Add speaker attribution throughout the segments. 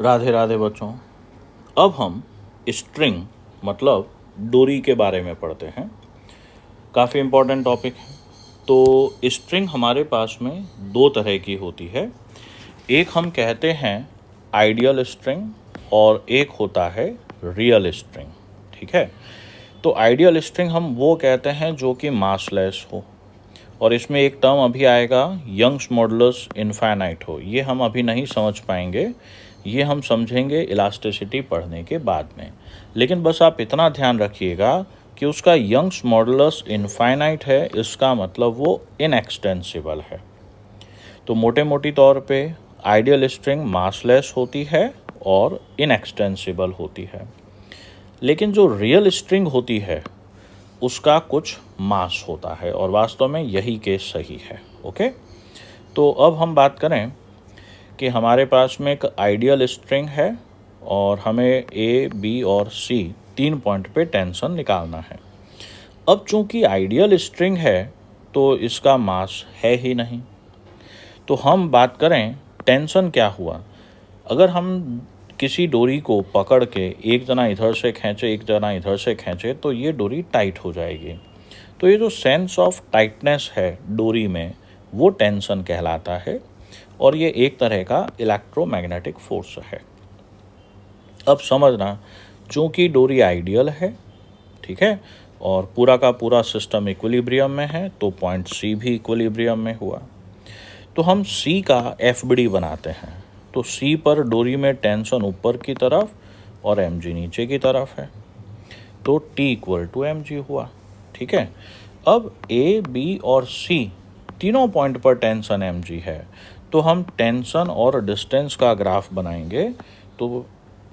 Speaker 1: राधे राधे बच्चों। अब हम स्ट्रिंग मतलब डोरी के बारे में पढ़ते हैं। काफ़ी इम्पोर्टेंट टॉपिक है। तो स्ट्रिंग हमारे पास में दो तरह की होती है। एक हम कहते हैं आइडियल स्ट्रिंग और एक होता है रियल स्ट्रिंग। ठीक है। तो आइडियल स्ट्रिंग हम वो कहते हैं जो कि मासलेस हो, और इसमें एक टर्म अभी आएगा यंग्स मॉडुलस इनफाइनाइट हो। ये हम अभी नहीं समझ पाएंगे, ये हम समझेंगे इलास्टिसिटी पढ़ने के बाद में। लेकिन बस आप इतना ध्यान रखिएगा कि उसका यंग्स मॉडुलस इनफाइनाइट है, इसका मतलब वो इनएक्सटेंसिबल है। तो मोटे मोटी तौर पे आइडियल स्ट्रिंग मासलेस होती है और इनएक्सटेंसिबल होती है। लेकिन जो रियल स्ट्रिंग होती है उसका कुछ मास होता है, और वास्तव में यही केस सही है। ओके। तो अब हम बात करें कि हमारे पास में एक आइडियल स्ट्रिंग है और हमें ए, बी और सी 3 पॉइंट पे टेंशन निकालना है। अब चूंकि आइडियल स्ट्रिंग है तो इसका मास है ही नहीं, तो हम बात करें टेंशन क्या हुआ। अगर हम किसी डोरी को पकड़ के एक जना इधर से खींचे एक जना इधर से खींचे तो ये डोरी टाइट हो जाएगी। तो ये जो सेंस ऑफ टाइटनेस है डोरी में वो टेंशन कहलाता है, और ये एक तरह का इलेक्ट्रोमैग्नेटिक फोर्स है। अब समझना, चूंकि डोरी आइडियल है, ठीक है, और पूरा का पूरा सिस्टम इक्विलिब्रियम में है, तो पॉइंट सी भी इक्विलिब्रियम में हुआ। तो हम सी का एफबीडी बनाते हैं। तो सी पर डोरी में टेंशन ऊपर की तरफ और एम जी नीचे की तरफ है, तो T equal to M G हुआ। ठीक है। अब ए, बी और सी तीनों पॉइंट पर टेंशन एम जी है, तो हम टेंशन और डिस्टेंस का ग्राफ बनाएंगे। तो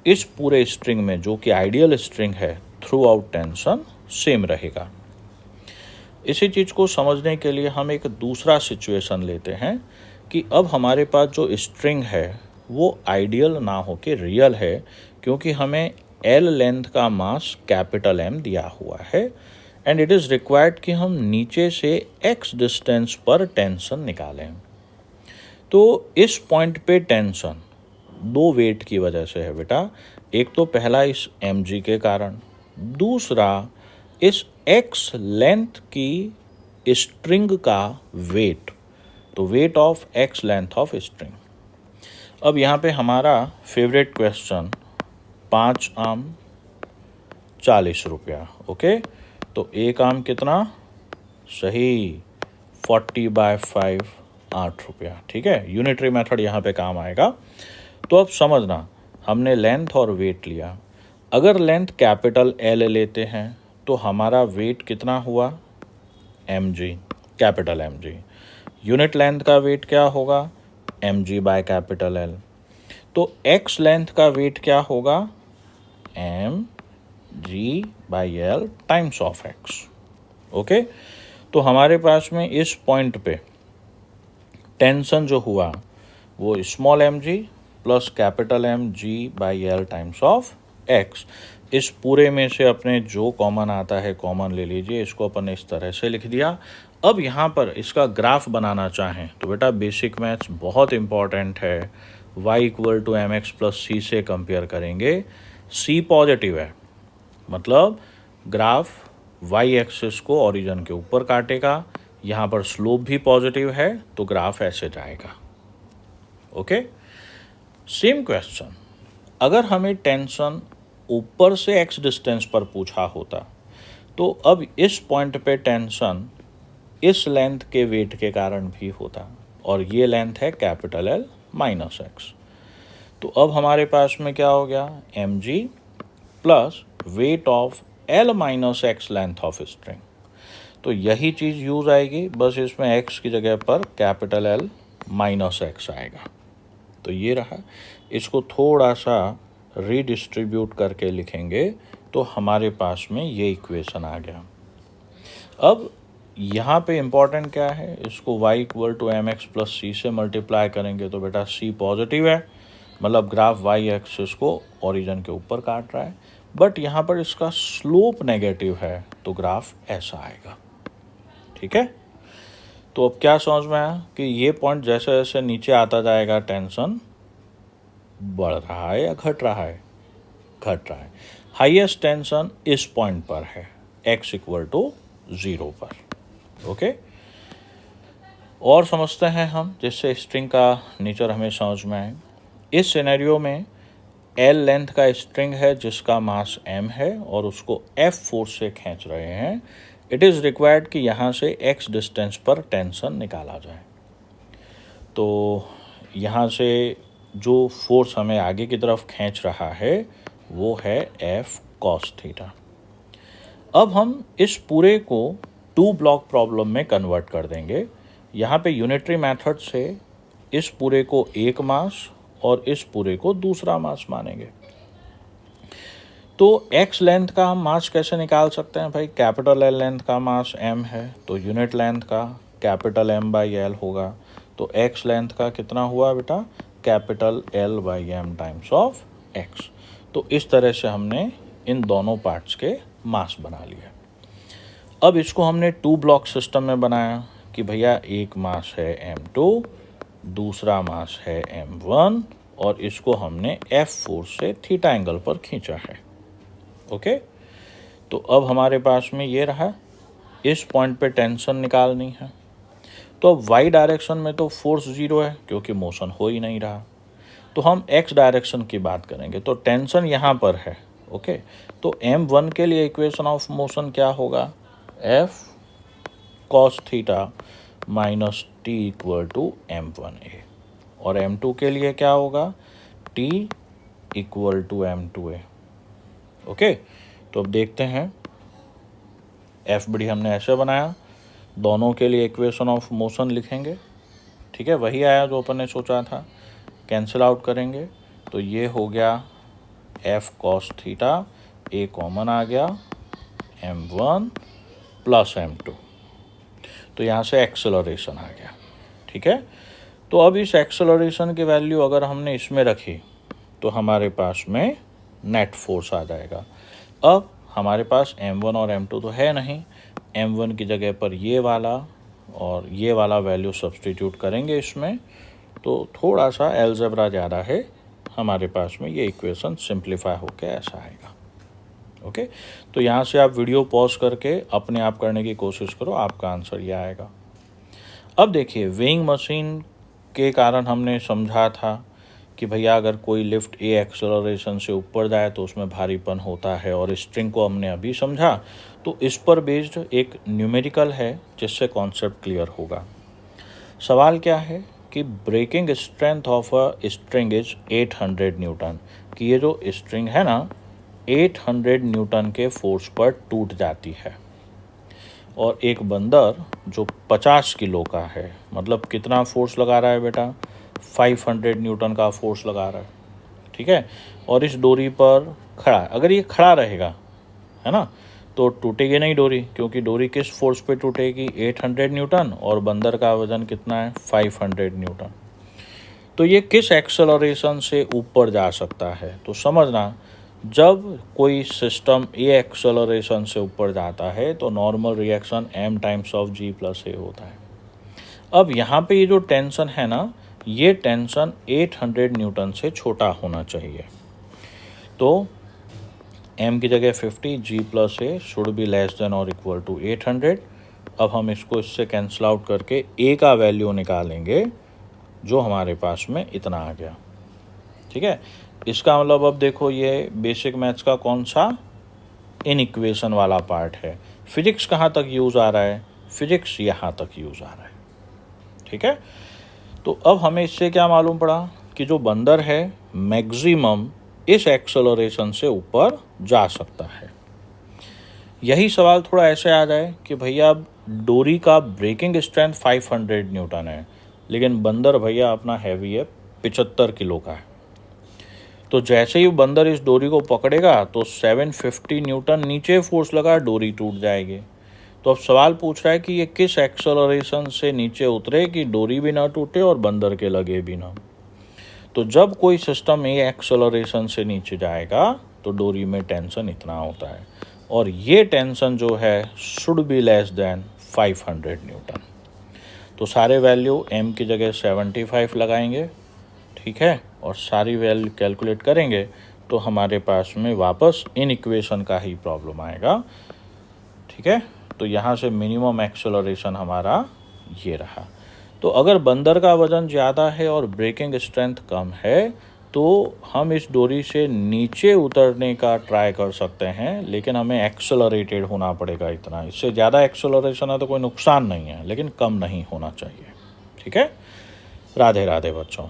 Speaker 1: इस पूरे स्ट्रिंग में जो कि आइडियल स्ट्रिंग है, थ्रू आउट टेंशन सेम रहेगा। इसी चीज़ को समझने के लिए हम एक दूसरा सिचुएशन लेते हैं कि अब हमारे पास जो स्ट्रिंग है वो आइडियल ना हो के रियल है, क्योंकि हमें एल लेंथ का मास कैपिटल एम दिया हुआ है, एंड इट इज़ रिक्वायर्ड कि हम नीचे से एक्स डिस्टेंस पर टेंशन निकालें। तो इस पॉइंट पे टेंशन दो वेट की वजह से है बेटा। एक तो पहला इस एम जी के कारण, दूसरा इस एक्स लेंथ की स्ट्रिंग का वेट, तो weight of x length of string. अब यहाँ पे हमारा फेवरेट क्वेश्चन 5 आम 40 रुपया। ओके। तो एक आम कितना सही 40/5 8 रुपया। ठीक है। यूनिटरी मेथड यहाँ पे काम आएगा। तो अब समझना, हमने लेंथ और वेट लिया। अगर लेंथ कैपिटल एल लेते हैं तो हमारा वेट कितना हुआ M G, capital M G. Unit length का वेट क्या होगा M G by capital L. तो एक्स लेंथ का वेट क्या होगा M G by L times of X. Okay. तो हमारे पास में इस पॉइंट पे टेंशन जो हुआ वो small M G plus capital M G by L times of X. इस पूरे में से अपने जो कॉमन आता है कॉमन ले लीजिए। इसको अपन इस तरह से लिख दिया। अब यहाँ पर इसका ग्राफ बनाना चाहें तो बेटा बेसिक मैथ्स बहुत इंपॉर्टेंट है। y equal to m x plus c से कंपेयर करेंगे। c पॉजिटिव है, मतलब ग्राफ y एक्सिस को ओरिजिन के ऊपर काटेगा। यहाँ पर स्लोप भी पॉजिटिव है, तो ग्राफ ऐसे जाएगा। ओके। सेम क्वेश्चन, अगर हमें टेंशन ऊपर से x डिस्टेंस पर पूछा होता, तो अब इस पॉइंट पे टेंशन इस लेंथ के वेट के कारण भी होता, और ये लेंथ है कैपिटल एल माइनस एक्स। तो अब हमारे पास में क्या हो गया M G plus weight of L minus X length of string. तो यही चीज़ यूज आएगी, बस इसमें एक्स की जगह पर कैपिटल एल माइनस एक्स आएगा। तो ये रहा। इसको थोड़ा सा रीडिस्ट्रीब्यूट करके लिखेंगे तो हमारे पास में ये इक्वेशन आ गया। अब यहाँ पे इम्पॉर्टेंट क्या है, इसको y equal to m x plus c से मल्टीप्लाई करेंगे तो बेटा c पॉजिटिव है, मतलब ग्राफ y एक्सिस को ओरिजिन के ऊपर काट रहा है। बट यहाँ पर इसका स्लोप नेगेटिव है, तो ग्राफ ऐसा आएगा। ठीक है। तो अब क्या समझ में आया कि ये पॉइंट जैसे जैसे नीचे आता जाएगा टेंशन बढ़ रहा है या घट रहा है? घट रहा है। हाईएस्ट टेंशन इस पॉइंट पर है, x इक्वल टू 0 पर। ओके, और समझते हैं हम, जिससे स्ट्रिंग का नेचर हमें समझ में आए। इस सिनेरियो में L लेंथ का स्ट्रिंग है जिसका मास m है और उसको F फोर्स से खींच रहे हैं। इट इज़ रिक्वायर्ड कि यहाँ से x डिस्टेंस पर टेंशन निकाला जाए। तो यहाँ से जो फोर्स हमें आगे की तरफ खींच रहा है वो है F cos थीटा। अब हम इस पूरे को 2 ब्लॉक प्रॉब्लम में कन्वर्ट कर देंगे। यहाँ पे यूनिटरी मेथड से इस पूरे को एक मास और इस पूरे को दूसरा मास मानेंगे। तो x लेंथ का हम मास कैसे निकाल सकते हैं भाई? कैपिटल L लेंथ का मास m है तो यूनिट लेंथ का कैपिटल M बाई L होगा। तो x लेंथ का कितना हुआ बेटा? Capital L by M times of x। तो इस तरह से हमने इन दोनों पार्ट्स के मास बना लिया। अब इसको हमने 2 ब्लॉक सिस्टम में बनाया कि भैया एक मास है m2, दूसरा मास है m1 और इसको हमने F फोर्स से थीटा एंगल पर खींचा है। ओके, तो अब हमारे पास में ये रहा, इस पॉइंट पे टेंशन निकालनी है। तो अब y डायरेक्शन में तो फोर्स 0 है क्योंकि मोशन हो ही नहीं रहा। तो हम x डायरेक्शन की बात करेंगे तो टेंशन यहाँ पर है। ओके, तो m1 के लिए इक्वेशन ऑफ मोशन क्या होगा? F cos theta minus t equal to m1a। और m2 के लिए क्या होगा? t equal to m2a। Okay, तो अब देखते हैं। एफ बड़ी हमने ऐसे बनाया, दोनों के लिए इक्वेशन ऑफ मोशन लिखेंगे। ठीक है, वही आया जो अपन ने सोचा था। कैंसिल आउट करेंगे तो ये हो गया एफ कॉस थीटा, ए कॉमन आ गया, m1 प्लस m2। तो यहाँ से एक्सेलरेशन आ गया। ठीक है, तो अब इस एक्सेलरेशन की वैल्यू अगर हमने इसमें रखी तो हमारे पास में नेट फोर्स आ जाएगा। अब हमारे पास m1 और m2 तो है नहीं, m1 की जगह पर ये वाला और ये वाला वैल्यू सब्सटीट्यूट करेंगे इसमें, तो थोड़ा सा एल्जेब्रा ज़्यादा है, हमारे पास में ये इक्वेशन सिंप्लीफाई होकर ऐसा आएगा। ओके, तो यहाँ से आप वीडियो पॉज करके अपने आप करने की कोशिश करो, आपका आंसर ये आएगा। अब देखिए, वेइंग मशीन के कारण हमने समझा था कि भैया अगर कोई लिफ्ट ए एक्सेलरेशन से ऊपर जाए तो उसमें भारीपन होता है, और स्ट्रिंग को हमने अभी समझा। तो इस पर बेस्ड एक न्यूमेरिकल है जिससे कॉन्सेप्ट क्लियर होगा। सवाल क्या है कि breaking strength of a string is 800 newton, कि ये जो स्ट्रिंग है ना 800 न्यूटन के फोर्स पर टूट जाती है, और एक बंदर जो 50 किलो का है, मतलब कितना फोर्स लगा रहा है बेटा? 500 न्यूटन का फोर्स लगा रहा है। ठीक है, और इस डोरी पर खड़ा, अगर ये खड़ा रहेगा है ना, तो टूटेगी नहीं डोरी, क्योंकि डोरी किस फोर्स पे टूटेगी? 800 न्यूटन, और बंदर का वजन कितना है? 500 न्यूटन। तो ये किस एक्सेलरेशन से ऊपर जा सकता है? तो समझना, जब कोई सिस्टम ए एक्सेलरेशन से ऊपर जाता है तो normal reaction m times of g plus a होता है। अब यहाँ पे ये जो टेंशन है ना, ये टेंशन 800 न्यूटन से छोटा होना चाहिए। तो m की जगह 50, g plus A should be less than और इक्वल टू 800। अब हम इसको इससे कैंसिल आउट करके a का वैल्यू निकालेंगे, जो हमारे पास में इतना आ गया। ठीक है, इसका मतलब अब देखो, ये बेसिक मैथ्स का कौन सा इन इक्वेशन वाला पार्ट है। फिजिक्स कहाँ तक यूज़ आ रहा है? फिजिक्स यहाँ तक यूज़ आ रहा है। ठीक है, तो अब हमें इससे क्या मालूम पड़ा कि जो बंदर है मैक्सिमम इस एक्सेलरेशन से ऊपर जा सकता है। यही सवाल थोड़ा ऐसे आ जाए कि भैया अब डोरी का ब्रेकिंग स्ट्रेंथ 500 न्यूटन है, लेकिन बंदर भैया अपना हैवी है 75 किलो का है। तो जैसे ही बंदर इस डोरी को पकड़ेगा तो 750 न्यूटन नीचे फोर्स लगा, डोरी टूट जाएगी। तो अब सवाल पूछ रहा है कि ये किस एक्सेलरेशन से नीचे उतरे कि डोरी भी ना टूटे और बंदर के लगे भी ना। तो जब कोई सिस्टम ए एक्सेलरेशन से नीचे जाएगा तो डोरी में टेंशन इतना होता है, और ये टेंशन जो है should be less than 500 Newton. तो सारे वैल्यू m की जगह 75 लगाएंगे। ठीक है, और सारी वैल्यू कैलकुलेट करेंगे तो हमारे पास में वापस इन इक्वेशन का ही प्रॉब्लम आएगा। ठीक है, तो यहाँ से मिनिमम एक्सेलरेशन हमारा ये रहा। तो अगर बंदर का वजन ज़्यादा है और ब्रेकिंग स्ट्रेंथ कम है तो हम इस डोरी से नीचे उतरने का ट्राई कर सकते हैं, लेकिन हमें एक्सेलरेटेड होना पड़ेगा इतना। इससे ज़्यादा एक्सेलरेशन है तो कोई नुकसान नहीं है, लेकिन कम नहीं होना चाहिए। ठीक है, राधे राधे बच्चों।